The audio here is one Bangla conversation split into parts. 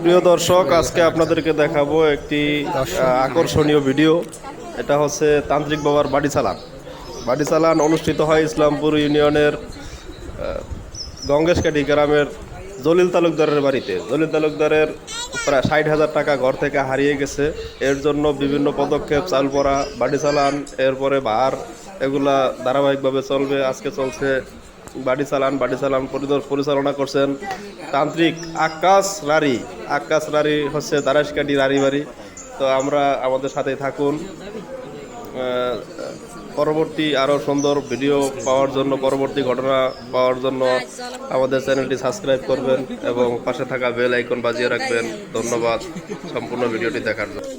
প্রিয় দর্শক, আজকে আপনাদেরকে দেখাবো একটি আকর্ষণীয় ভিডিও। এটা হচ্ছে তান্ত্রিক বাবার বাড়ি চালান অনুষ্ঠিত হয় ইসলামপুর ইউনিয়নের গঙ্গেশকাটি গ্রামের জলিল তালুকদারের বাড়িতে। জলিল তালুকদারের প্রায় 60,000 টাকা ঘর থেকে হারিয়ে গেছে। এর জন্য বিভিন্ন পদক্ষেপ, চাল পড়া, বাড়ি চালান, এরপরে ভার, এগুলা ধারাবাহিকভাবে চলবে। আজকে চলছে বাড়ি চালান পরিচালনা করছেন তান্ত্রিক আক্কাস রারি হচ্ছে দারাসকাটি রারি বাড়ি। তো আমরা আমাদের সাথে থাকুন। পরবর্তী আরও সুন্দর ভিডিও পাওয়ার জন্য, পরবর্তী ঘটনা পাওয়ার জন্য আমাদের চ্যানেলটি সাবস্ক্রাইব করবেন এবং পাশে থাকা বেল আইকন বাজিয়ে রাখবেন। ধন্যবাদ সম্পূর্ণ ভিডিওটি দেখার জন্য।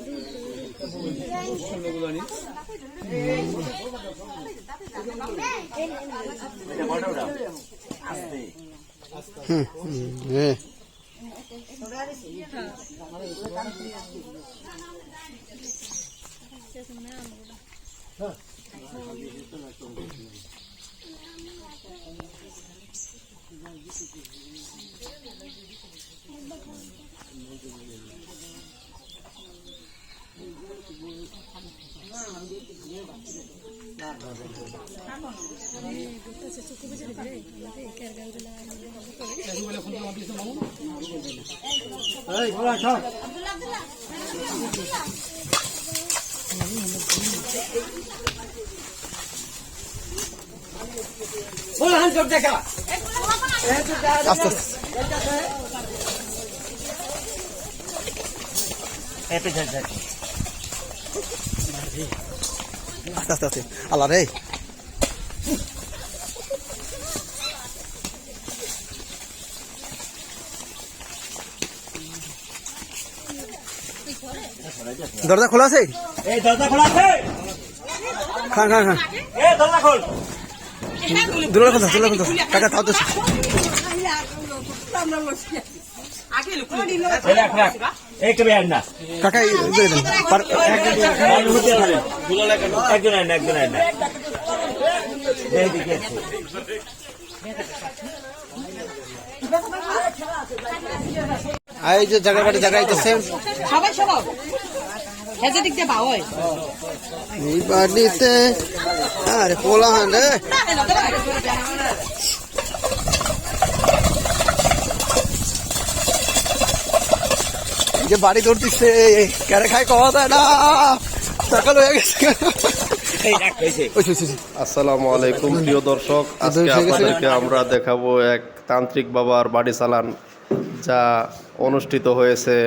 আস্তে আস্তে আল্লাহ রে, দরজা খোলা আছে? খান খান খান, দূরে খুলতে টাকা তাও তো কাকা এই যে জায়গা আইতেছে এই বাড়িতে। আরে পোলা হান রে, যে বাড়ি ধরতেছে কেন খাই কওয়া যায় না, সকাল হয়ে গেছে। আসসালামু আলাইকুম প্রিয় দর্শক, আজকে আপনাদেরকে আমরা দেখাবো এক তান্ত্রিক বাবার বাড়ি চালান, যা অনুষ্ঠিত হয়েছে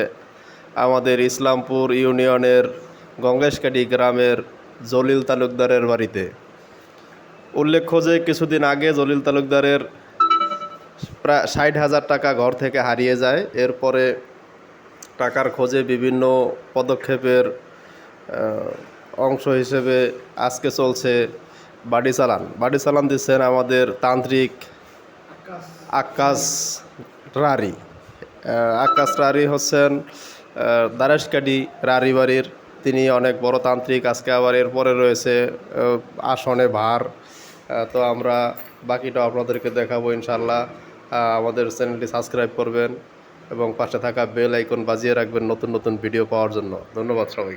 আমাদের ইসলামপুর ইউনিয়নের গঙ্গেশকাটি গ্রামের জলিল তালুকদারের বাড়িতে। উল্লেখ্য যে কিছুদিন আগে জলিল তালুকদারের প্রায় 60,000 টাকা ঘর থেকে হারিয়ে যায়। এরপরে টাকার খোঁজে বিভিন্ন পদক্ষেপের অংশ হিসেবে আজকে চলছে বাড়ি চালান দিচ্ছেন আমাদের তান্ত্রিক আক্কাস রারি হচ্ছেন দারাসকাটি রারি বাড়ির। তিনি অনেক বড় তান্ত্রিক। আজকে আবার এরপরে রয়েছে আসনে ভার। তো আমরা বাকিটা আপনাদেরকে দেখাবো ইনশাল্লাহ। আমাদের চ্যানেলটি সাবস্ক্রাইব করবেন এবং পাশে থাকা বেল আইকন বাজিয়ে রাখবেন নতুন নতুন ভিডিও পাওয়ার জন্য। ধন্যবাদ সবাই।